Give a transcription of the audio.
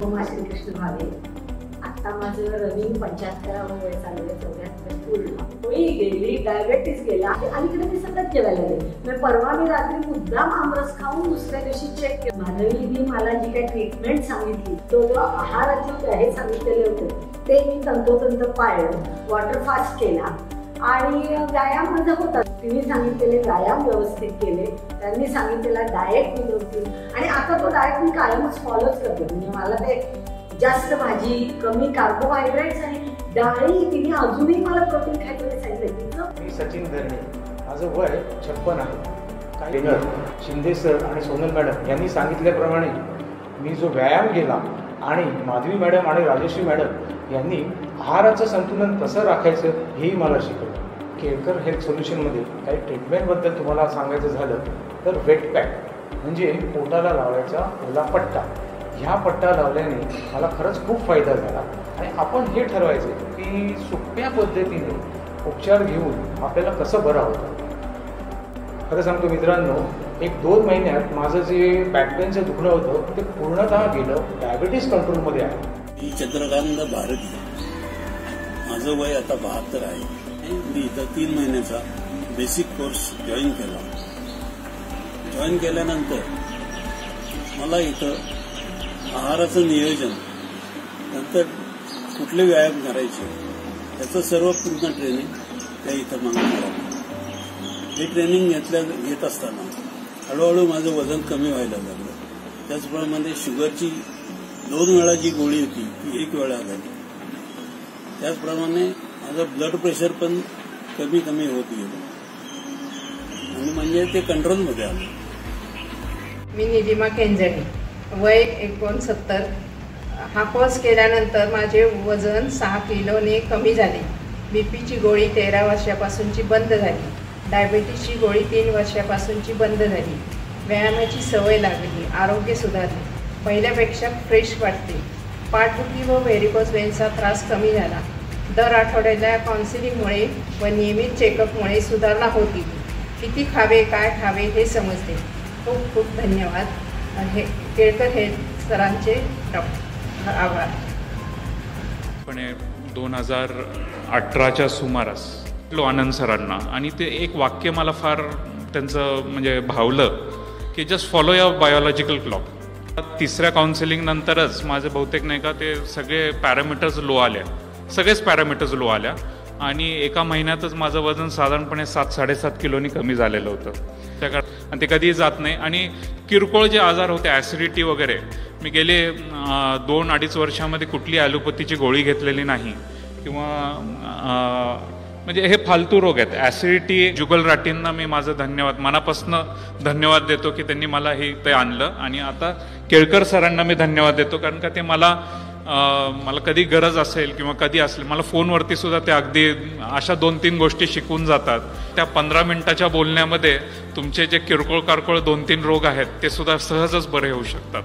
उमा श्रीकृष्ण भावे. आता माझं रनिंग 75 वय चालू आहे. 74 पूर्ण होई गेली. डायबेटीस गेला. अलीकडे मी सतत जेवायला लागले. परवा मी रात्री मुद्दाम आमरस खाऊन दुसऱ्या दिवशी चेक केलं. माधवीने मला जी काही ट्रीटमेंट सांगितली तो आहाराचे हे सांगितलेले होते ते मी तंतोतंत पाळलं. वॉटर फास्ट केला आणि व्यायाम माझा होता. तिने सांगितलेले व्यायाम व्यवस्थित केले. त्यांनी सांगितलेला डाएट मी करते आणि आता तो डाएट मी कायमच फॉलोच करते. म्हणजे मला ते जास्त भाजी, कमी कार्बोहायड्रेट्स आणि डाळी तिने अजूनही मला प्रोटीन खायचं सांगितलं. मी सचिन धरणे. माझं वय 56 आहे. ट्रेनर शिंदे सर आणि सोनल मॅडम यांनी सांगितल्याप्रमाणे मी जो व्यायाम केला आणि माधवी मॅडम आणि राजश्री मॅडम यांनी आहाराचं संतुलन कसं राखायचं हेही मला शिकवलं. केळकर हेल्थ सोल्युशनमध्ये काही ट्रीटमेंटबद्दल तुम्हाला सांगायचं झालं तर वेट पॅक म्हणजे पोटाला लावायचा ओला पट्टा. ह्या पट्टा लावल्याने मला खरंच खूप फायदा झाला आणि आपण हे ठरवायचं की सोप्या पद्धतीने उपचार घेऊन आपल्याला कसं बरं होतं. खरं सांगतो मित्रांनो, 1-2 महिन्यात माझं जे बॅकपेनचं दुखणं होतं ते पूर्णतः गेलं. डायबिटीस कंट्रोलमध्ये आहे. मी चंद्रकांत भारती. माझं वय आता 72 आहे. मी इथं 3 महिन्याचा बेसिक कोर्स जॉईन केला. जॉईन केल्यानंतर मला इथं आहाराचं नियोजन, नंतर कुठले व्यायाम करायचे त्याचं सर्व पूर्ण ट्रेनिंग त्या इथं मला मिळालं. हे ट्रेनिंग घेत असताना हळूहळू माझं वजन कमी व्हायला लागलं. त्याचप्रमाणे शुगरची 2 वेळा जी गोळी होती ती 1 वेळा झाली. त्याचप्रमाणे माझं ब्लड प्रेशर पण कमी होत गेलं आणि म्हणजे ते कंट्रोलमध्ये आलं. मी निलिमा केंजणी. वय 69. हा कोर्स केल्यानंतर माझे वजन 6 किलोने कमी झाले. बीपीची गोळी 13 वर्षापासूनची बंद झाली. डायबिटीसची गोळी 3 वर्षापासूनची बंद झाली. व्यायामाची सवय लागली. आरोग्य सुधारले. पहिल्यापेक्षा फ्रेश वाटते. पाठदुखी व व्हेरिकोज वेन्सचा त्रास कमी झाला. दर आठवड्याला काउन्सिलिंगमुळे व नियमित चेकअपमुळे सुधारणा होती. किती खावे काय खावे हे समजते. खूप खूप धन्यवाद. हे केळकर हेल्थ सरांचे आभार. पण 2018च्या सुमारास आनंद सरांना आणि ते एक वाक्य मला फार त्यांचं म्हणजे भावलं की just follow your biological clock. 3ऱ्या काउन्सिलिंग नंतरच माझे बहुतेक नाही का ते सगळे पॅरामीटर्स लो आल्या. सगळेच पॅरामीटर्स लो आल्या आणि एका महिन्यातच माझं वजन साधारणपणे 7-7.5 किलोनी कमी झालेलं होतं. त्या काळात आणि ते कधीही जात नाही. आणि किरकोळ जे आजार होते ॲसिडिटी वगैरे मी गेले 2-2.5 वर्षामध्ये कुठली ॲलोपॅथीची गोळी घेतलेली नाही किंवा म्हणजे हे फालतू रोग आहेत. ॲसिडिटी, जुगल राटींना मी माझं धन्यवाद मनापासून धन्यवाद देतो की त्यांनी मला हे ते आणलं. आणि आता केळकर सरांना मी धन्यवाद देतो कारण का ते मला कधी गरज असेल किंवा कधी असेल मला फोनवरती सुद्धा ते अगदी अशा 2-3 गोष्टी शिकवून जातात. त्या 15 मिनिटाच्या बोलण्यामध्ये तुमचे जे किरकोळ कारकोळ 2-3 रोग आहेत ते सुद्धा सहजच बरे होऊ शकतात.